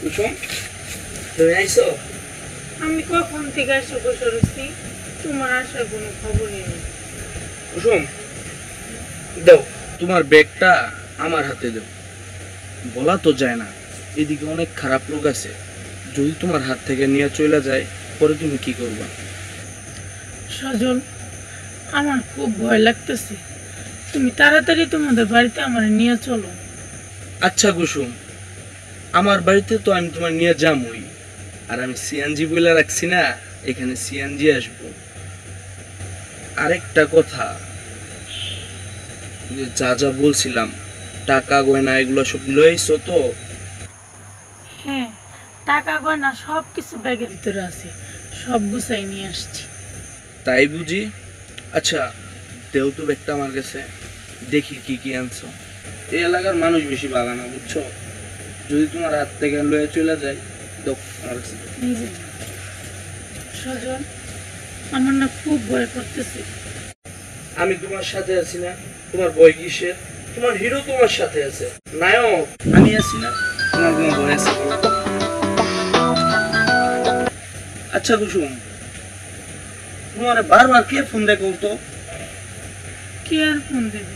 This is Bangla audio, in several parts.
কুসুম তুমি আইছো? আমি কখন থেকে এসে বসে রয়েছি, তোমার আসার কোনো খবরই নেই। কুসুম দাও তোমার ব্যাগটা আমার হাতে দাও। বলা তো যায় না, এদিকে অনেক খারাপ লোক আছে, যদি তোমার হাত থেকে নিয়ে চলে যায় পরে তুমি কি করবা? সজল, আমার খুব ভয় লাগতেছে, তুমি তাড়াতাড়ি তোমাদের বাড়িতে আমার নিয়ে চলো। আচ্ছা কুসুম, আমার বাড়িতে তো আমি তোমার নিয়ে যামই, আর আমি সিএনজি বলে রাখছি না, এখানে সিএনজি আসবো। আরেকটা কথা, যে যা যা বলছিলাম টাকা গয়না এগুলো সব লইছো তো? হ্যাঁ, টাকা গয়না সব কিছু ব্যাগের ভিতরে আছে, সব গুছাই নিয়ে আসছি। তাই বুঝি? আচ্ছা দেও তো ব্যাগটা আমার কাছে, দেখি কি কি আনছো। এই এলাকার মানুষ বেশি ভালো না বুঝছো, যদি তোমার হাত থেকে লয়ে চলে যায় দাও আমার কাছে। নিজে সজল, আমার না খুব ভয় করতেছে। আমি তোমার সাথে আছি না, তোমার ভয় কিসের? তোমার হিরো তোমার সাথে আছে, নায়ক আমি আছি না, তোমার কোনো ভয় আছে বলো? আচ্ছা কুসুম, তোমার বারবার কে ফোন দেয় বলতো? কে আর ফোন দেবে?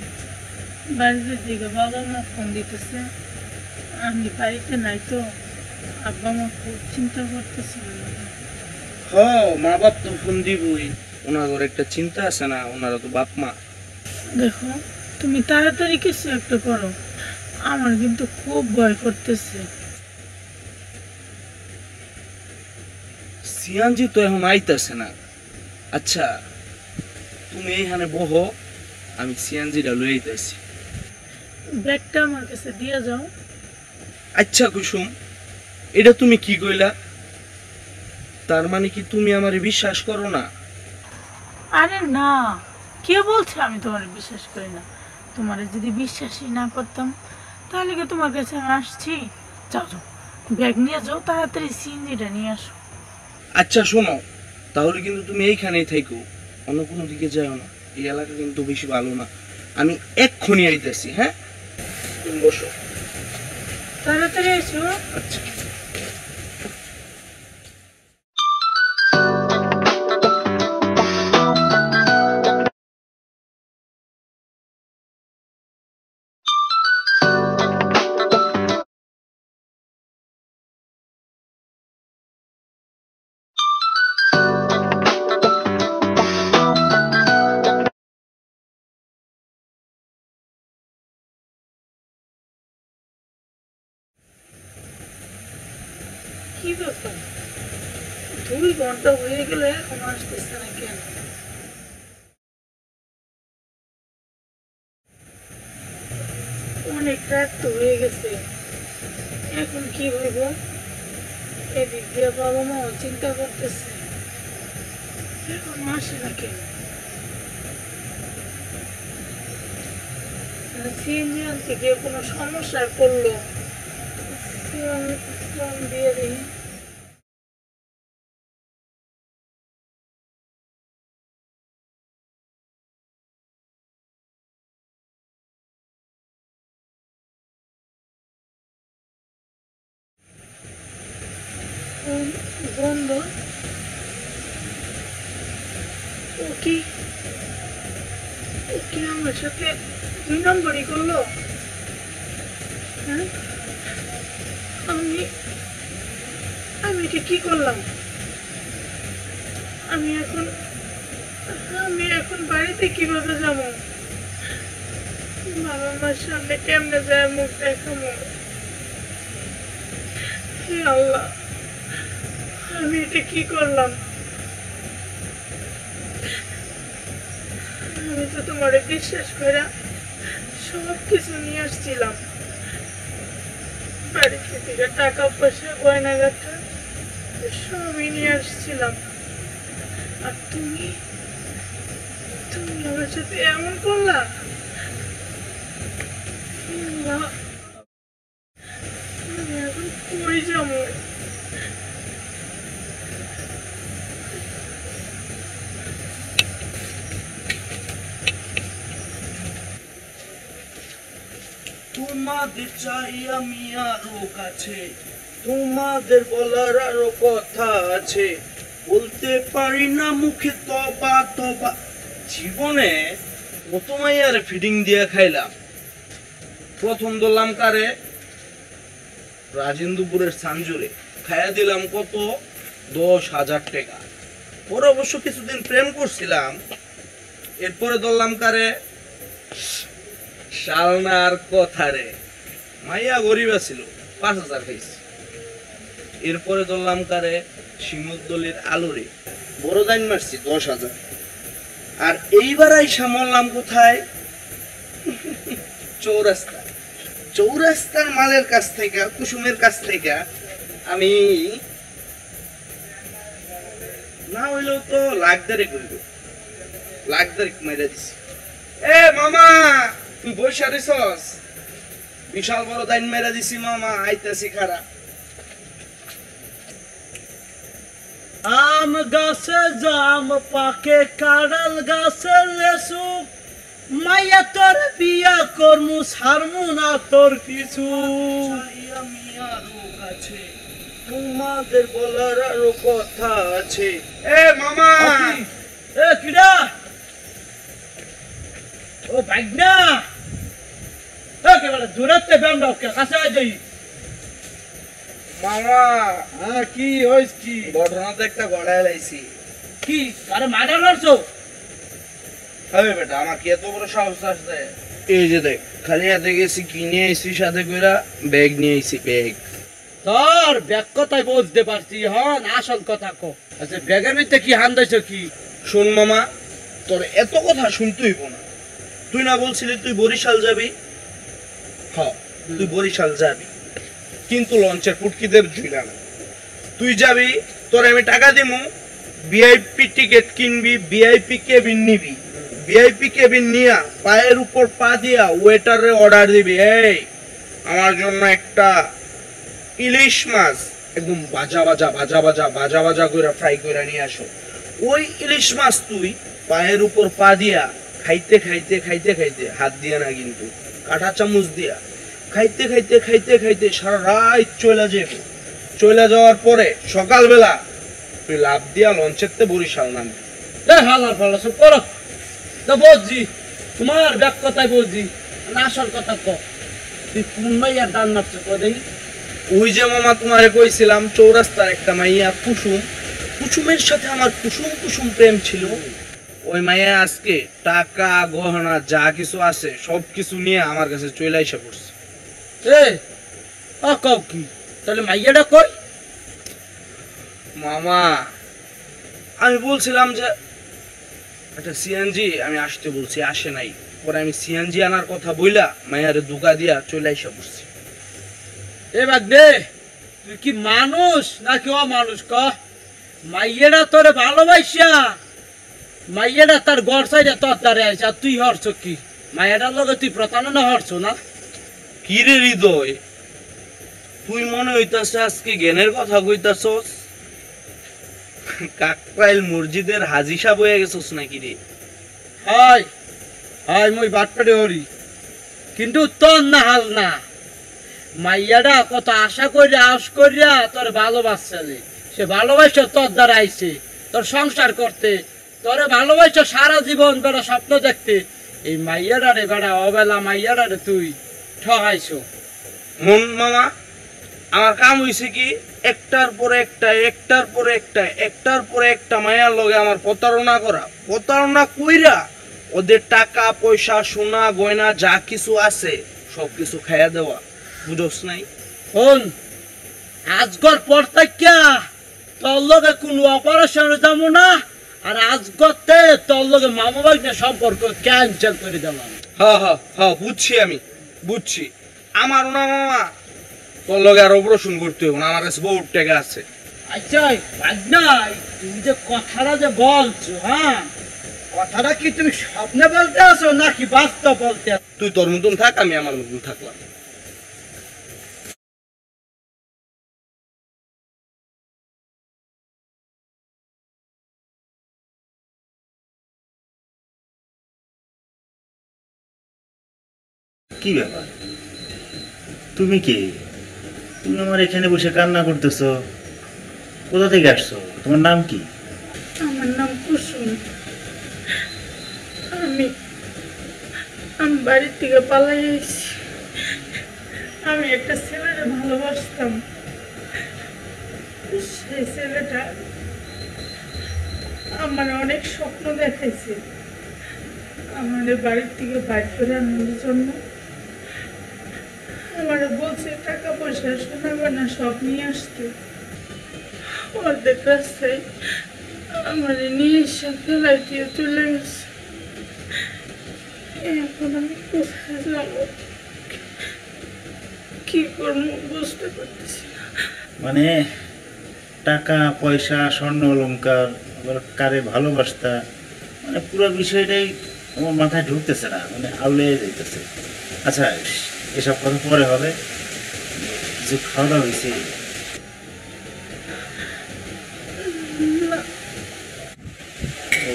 বাড়িতে দিকে বাবা মা ফোন দিতেছে, আমি বাড়িতে নাই তো, আব্বা মা খুব চিন্তা করতেছিল। হ, মা বাপ তো ফোন দিবই, ওনার একটা চিন্তা আছে না, ওনারা তো বাপ মা। দেখো, তুমি তাড়াতাড়ি কিছু একটা করো, আমার কিন্তু খুব ভয় করতেছে। সিয়ানজি তো এখন আইতাছে না। আচ্ছা তুমি এইখানে বহো, আমি সিয়ানজিটা লই আইতাছি। ব্যাগটা আমার কাছে দিয়ে যাও। আচ্ছা কুসুম, এটা তুমি কি কইলা? তার মানে কি তুমি আমারে বিশ্বাস করো না? আরে না, কে বলছে আমি তোমার বিশ্বাস করি না? তোমার যদি বিশ্বাসই না করতাম তাহলে কি তোমার কাছে আমি আসছি? যাও যাও, ব্যাগ নিয়ে যাও, তাড়াতাড়ি সিএনজিটা নিয়ে আসো। আচ্ছা শোনো, তাহলে কিন্তু তুমি এইখানেই থাকো, অন্য কোনো দিকে যাও না, এই এলাকা কিন্তু বেশি ভালো না। আমি এক্ষুনি আইতাছি, হ্যাঁ? তুমি বসো। তাড়াতাড়ি এসো। আচ্ছা। কি ব্যাপার, 2 ঘন্টা হয়ে গেল এখন আসতেছে না কেন? অনেক রাত তো হয়ে গেছে, এখন কি হইব? এদিক দিয়ে বাবা মাও চিন্তা করতেছে, এখন আসে না কেন? সিএনজি আনতে গিয়ে কোনো সমস্যায় পড়লো, ফোন দিয়ে দিই। ফোন বন্ধ। ও কি, ও কি আমার সাথে 2 নম্বরই করলো? হ্যাঁ, আমি আমি এটা কি করলাম? আমি এখন আমি এখন বাড়িতে কিভাবে যাবো? বাবা মার সামনে কেমনে যায় মুখ দেখাবো? হে আল্লাহ, আমি এটা কি করলাম? আমি তো তোমারে বিশ্বাস করে সব কিছু নিয়ে আসছিলাম, বাড়িতে থেকে টাকা পয়সা গয়নাগাটা সবই নিয়ে আসছিলাম, আর তুমি তুমি আমার সাথে এমন করলা? হে আল্লাহ, আমি এখন কই যাবো? তোমাদের চাই আমি আরো কাছে, তোমাদের বলার আরো কথা আছে, বলতে পারি না মুখে তবা তবা। জীবনে কত মাইয়ার ফিডিং দিয়ে খাইলাম। প্রথম ধরলাম কারে, রাজেন্দ্রপুরের সানজুরে, খাইয়া দিলাম কত, 10,000 টাকা। পরে অবশ্য কিছুদিন প্রেম করছিলাম। এরপরে ধরলাম কারে, শালনার কথারে, মাইয়া গরিব ছিল, 5,000 খাইছি। এরপরে ধরলাম কারে, শিমুলতলির আলুরে, বড় দাইন মারছি 10,000। আর এইবার আইসা মরলাম কোথায়, চৌরাস্তা। চৌরাস্তার মালের কাছ থেকে, কুসুমের কাছ থেকে আমি না হইলেও তো লাখদারে করব, লাখদারে মেরে দিছি। এ মামা, তুই বসে রেছস? বিশাল বড় দাইন মেরে দিছি মামা, আইতাছি খারা। আম গাছে জাম পাকে, কাঁড়াল গাছে লেসু, মাইয়া তোর বিয়া করমু, ছাড়মু না তোর কিছু। তোমাদের বলার আরো কথা আছে। এ মামা, এ কিডা? ও ভাগনা, একেবারে দূরত্বে ব্যান্ডাও কে কাছে যাই। মামা হ্যাঁ, কি হইস কি? ঘটনা তো একটা গড়ায় লাইছি। কি আরে মার্ডার করছো? হবে বেটা, আমার কি এত বড় সাহস আছে? এই যে দেখ, খালি হাতে গেছি, কিনে আইছি, সাথে কইরা ব্যাগ নিয়ে আইছি, ব্যাগ। তোর ব্যাগ কথাই বুঝতে পারছি, হন আসল কথা কো। আচ্ছা ব্যাগের ভিতরে কি হান্দাইছ কি? শোন মামা, তোর এত কথা শুনতে হইব না। তুই না বলছিলি তুই বরিশাল যাবি? হ্যাঁ, তুই বরিশাল যাবি, কিন্তু লঞ্চের ফুটকিদের ঝুলা না। তুই যাবি, তোর আমি টাকা দিমু, ভিআইপি টিকিট কিনবি, ভিআইপি কেবিন নিবি। ভিআইপি কেবিন নিয়া পায়ের উপর পা দিয়া ওয়েটারে অর্ডার দিবি, এই আমার জন্য একটা ইলিশ মাছ একদম বাজা বাজা বাজা বাজা বাজা বাজা করে ফ্রাই করে নিয়ে আসো। ওই ইলিশ মাছ তুই পায়ের উপর পা দিয়া খাইতে খাইতে খাইতে খাইতে, হাত দিয়া না কিন্তু, কাঁটা চামচ দিয়া খাইতে খাইতে খাইতে খাইতে সারা রাত চলে যাবে। চলে যাওয়ার পরে সকালবেলা তুই লাভ দিয়া লঞ্চেতে বরিশাল নামবি। এ হালার ফালা সব করো তো বুঝছি, তোমার ব্যাগ কথাই বুঝছি, আসল কথা কো। তুই কোন মাইয়ার দান মারছো কো দেখি? ওই যে মামা তোমারে কইছিলাম, চৌরাস্তার একটা মাইয়া কুসুম, কুসুমের সাথে আমার কুসুম কুসুম প্রেম ছিল। ওই মাইয়া আজকে টাকা গহনা যা কিছু আছে সব কিছু নিয়ে আমার কাছে চলে এসে পড়ছে। এ আ কও কি? তাহলে মাইয়াটা কই? মামা আমি বলছিলাম যে একটা সিএনজি আমি আসতে বলছি, আসে নাই। পরে আমি সিএনজি আনার কথা বইলা মাইয়ারে দুকা দিয়া চলে এসে পড়ছি। এ বাগদে, তুই কি মানুষ নাকি অমানুষ ক? মাইয়াটা তোরে ভালোবাসা, মাইয়াটা তার গড় সাইডে তোর দ্বারে আইছে, আর তুই হরছ কি? মাইয়াটার লগে তুই প্রতারণা হরছ না? কি রে হৃদয়, তুই মনে হইতাছে আজকে জ্ঞানের কথা কইতাছস? কাকরাইল মসজিদের হাজি সাহেব হয়ে গেছস নাকি রে? হাই হাই, মই বাটপাড়ে হরি, কিন্তু তোর না হাল না। মাইয়াটা কত আশা করিয়া আশ করিয়া তোর ভালোবাসছে, সে ভালোবাসা তোর দ্বারা আইছে তোর সংসার করতে, তোরে ভালোবাসা সারা জীবন বেড়া স্বপ্ন দেখতে। এই মাইয়াটা রে বেড়া অবেলা মাইয়াটা রে তুই ঠকাইছো। মন মামা, আমার কাম হইছে কি, একটার পরে একটা একটার পরে একটা একটার পরে একটা মায়ার লগে আমার প্রতারণা করা। প্রতারণা কইরা ওদের টাকা পয়সা সোনা গয়না যা কিছু আছে সব কিছু খাইয়া দেওয়া, বুঝোস নাই? শোন, আজগর পর থেকে তোর লগে কোনো অপারেশনে যাবো না, আর আজগরতে তোর লগে মামা ভাগ্নের সম্পর্ক ক্যান্সেল করে দিলাম। হ্যাঁ হ্যাঁ হ্যাঁ, বুঝছি, আমি বুঝছি। আমার না মামা, তোর লগে আর অপারেশন করতে হবে না, আমার কাছে বহুত টাকা আছে। আচ্ছা ভাগ্নাই, তুমি যে কথাটা যে বলছো, হ্যাঁ কথাটা কি তুমি স্বপ্নে বলতে আছো নাকি বাস্তব বলতে আছো? তুই তোর মতন থাক, আমি আমার মতন থাকলাম। কি ব্যাপার? তুমি কে? তুমি আমার এখানে বসে কান্না করতেছো, কোথা থেকে আসছো? তোমার নাম কি? আমার নাম কুসুম। আমি আমি বাড়ির থেকে পালাই এসেছি। আমি একটা ছেলেকে ভালোবাসতাম। সেই ছেলেটা আমার অনেক স্বপ্ন দেখাইছে আমাদের বাড়ির থেকে বাইর করে আনার জন্য। আমার বলছে টাকা পয়সা সোনা গয়না সব নিয়ে আসতে। অর্ধেক রাস্তায় আমার নিয়ে এসে ফেলাই দিয়ে চলে গেছে। এখন আমি কোথায় যাবো, কি করবো বুঝতে পারতেছি না। মানে টাকা পয়সা স্বর্ণ অলংকার আবার কারে ভালোবাসতা, মানে পুরো বিষয়টাই আমার মাথায় ঢুকতেছে না, মানে আউলে যেতেছে। আচ্ছা এসব কথা পরে হবে, যে খাওয়া দাওয়া হয়েছে? ও,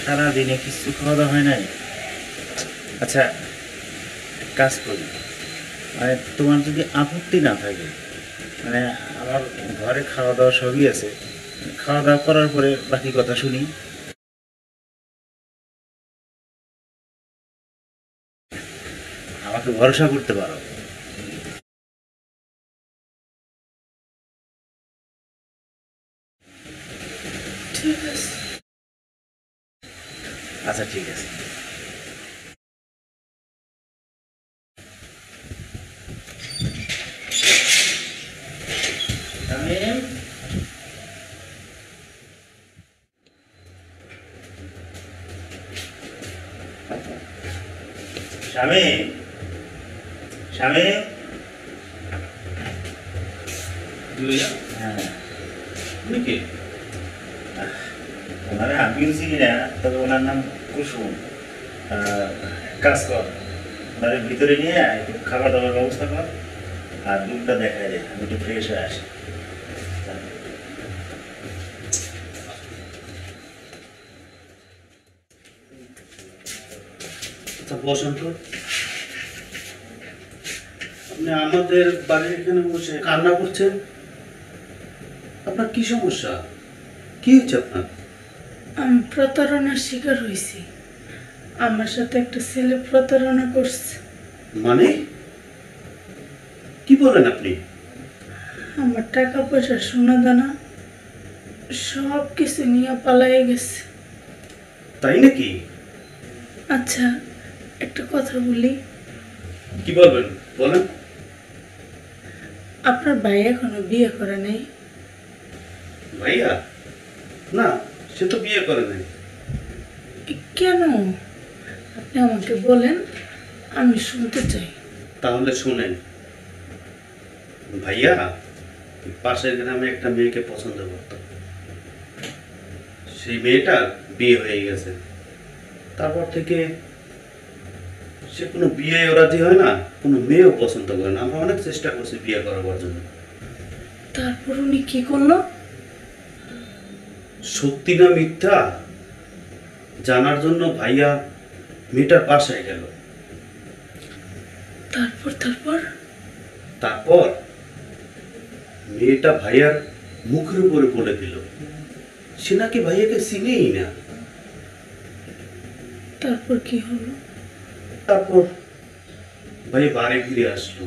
সারাদিনে কিছু খাওয়া দাওয়া হয় নাই? আচ্ছা কাজ করি, মানে তোমার যদি আপত্তি না থাকে, মানে আমার ঘরে খাওয়া দাওয়া সবই আছে, খাওয়া দাওয়া করার পরে বাকি কথা শুনি। আমাকে ভরসা করতে পারো। ঠিক আছে। আচ্ছা ঠিক আছে। শামীম, শামীম, শামীম। হ্যাঁ, নাকি ওনারে আমিও চিনি না, তবে ওনার নাম কুসুম। কাজ কর, ওনারে ভিতরে নিয়ে একটু খাবার দাবার ব্যবস্থা কর, আর দুধটা দেখায় দে, আমি একটু ফ্রেশ হয়ে আসি। আচ্ছা বসেন তো। আপনি আমাদের বাড়ির এখানে বসে কান্না করছেন, আপনার কি সমস্যা? কি হচ্ছে আপনার? আমি প্রতারণার শিকার হয়েছি। আমার সাথে একটা ছেলে প্রতারণা করছে। মানে কি বলেন আপনি? আমার টাকা পয়সা সোনা দানা সব কিছু নিয়ে পালাই গেছে। তাই নাকি? আচ্ছা একটা কথা বলি, কি বলবেন বলেন। আপনার ভাই এখনো বিয়ে করে নাই? ভাইয়া না, সে তো বিয়ে করে নাই। কেন? আপনি আমাকে বলেন, আমি শুনতে চাই। তাহলে শুনেন, ভাইয়া পাশের গ্রামে একটা মেয়েকে পছন্দ করত। সেই মেয়েটার বিয়ে হয়ে গেছে। তারপর থেকে সে কোনো বিয়ে রাজি হয় না, কোনো মেয়েও পছন্দ করে না। আমরা অনেক চেষ্টা করছি বিয়ে করাবার জন্য। তারপর উনি কি করলো? সত্যি না মিথ্যা জানার জন্য ভাইয়া মেয়েটার বাসায় গেল। তারপর তারপর তারপর মেয়েটা ভাইয়ার মুখের উপরে বলে দিল সে নাকি ভাইয়াকে চিনেই না। তারপর কি হলো? তারপর ভাই বাড়ি ফিরে আসলো।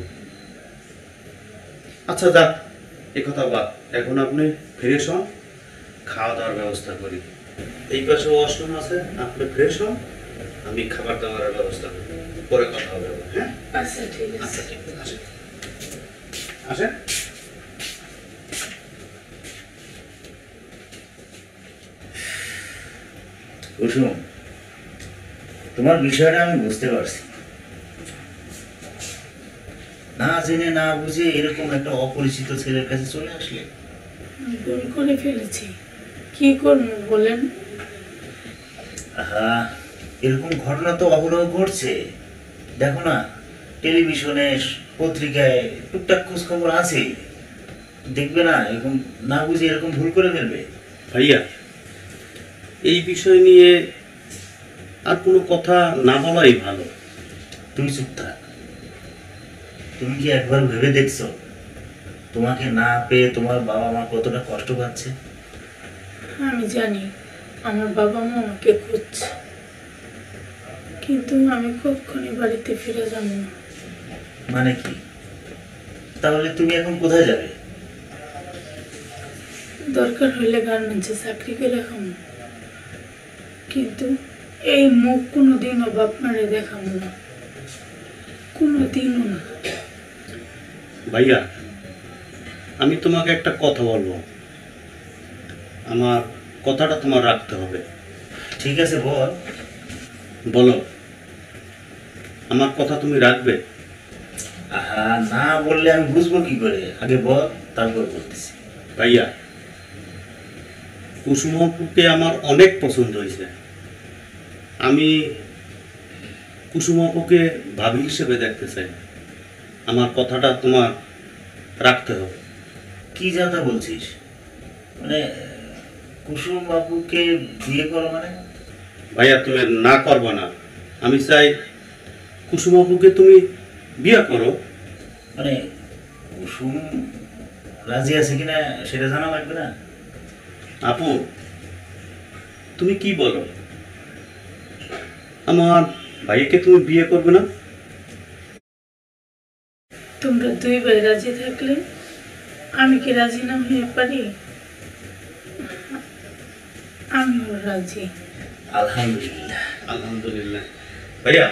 আচ্ছা যাক, এ কথা বাদ। এখন আপনি ফ্রেশ হন, খাওয়া দাওয়ার ব্যবস্থা করি। এই পাশে ওয়াশরুম আছে, আপনি ফ্রেশ হন, আমি খাবার দাবারের ব্যবস্থা করি। পরে কথা হবে আবার, হ্যাঁ? আচ্ছা ঠিক আছে। আচ্ছা ঠিক আছে, আসেন আসেন। কুসুম, তোমার বিষয়টা আমি বুঝতে পারছি। না জেনে না বুঝে এরকম একটা অপরিচিত ছেলের কাছে চলে আসলে। ভুল করে ফেলেছি, কি করবো বলেন? হ্যাঁ, এরকম ঘটনা তো অহরহ ঘটছে। দেখো না, টেলিভিশনে পত্রিকায় টুকটাক খোঁজ খবর আছে, দেখবে না এরকম না বুঝে এরকম ভুল করে ফেলবে। ভাইয়া এই বিষয় নিয়ে আর কোনো কথা না বলাই ভালো। তুমি চুপ থাক। তুমি কি একবার ভেবে দেখছো তোমাকে না পেয়ে তোমার বাবা মা কতটা কষ্ট পাচ্ছে। আমি জানি আমার বাবা মা আমাকে খুঁজছে, কিন্তু আমি কখনই বাড়িতে ফিরে যাব না। মানে কি? তাহলে তুমি এখন কোথায় যাবে? দরকার হইলে গার্মেন্টসে চাকরি করে খাবো, কিন্তু এই মুখ কোনোদিনও বাপ মারে দেখাবো না, কোনোদিনও না। ভাইয়া, আমি তোমাকে একটা কথা বলবো, আমার কথাটা তোমার রাখতে হবে। ঠিক আছে বল। বলো, আমার কথা তুমি রাখবে? আহা, না বললে আমি বুঝবো কি করে? আগে বল, তারপর বলতেছি। ভাইয়া, কুসুম আপুকে আমার অনেক পছন্দ হয়েছে। আমি কুসুম আপুকে ভাবি হিসেবে দেখতে চাই। আমার কথাটা তোমার রাখতে হবে। কি জাতা বলছিস? মানে কুসুম বাবুকে বিয়ে করো মানে? ভাইয়া, তুমি না করবো না। আমি চাই কুসুম আপুকে তুমি বিয়ে করো। মানে কুসুম রাজি আছে কিনা সেটা জানা লাগবে না? আপু, তুমি কি বলো? আমার ভাইকে তুমি বিয়ে করবে না? তোমরা দুই ভাই রাজি থাকলে আমি কি রাজি না হয়ে পারি? আমিও রাজি। আলহামদুলিল্লাহ। আলহামদুলিল্লাহ। ভাইয়া,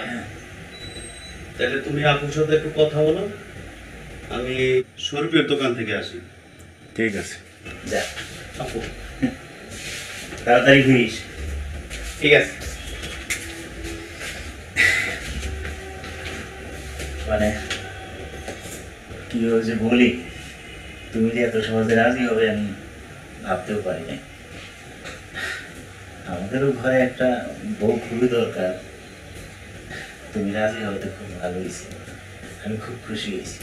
তাহলে তুমি আপুর সাথে একটু কথা বলো, আমি শরীফের দোকান থেকে আসি। ঠিক আছে, যা। আপু, তাড়াতাড়ি ফিরিস। ঠিক আছে। মানে কি হয়েছে বলি, তুমি যে এত সহজে রাজি হবে আমি ভাবতেও পারি নাই। আমাদেরও ঘরে একটা বউ খুবই দরকার। তুমি রাজি হতে খুব ভালো হয়েছে, আমি খুব খুশি হয়েছি।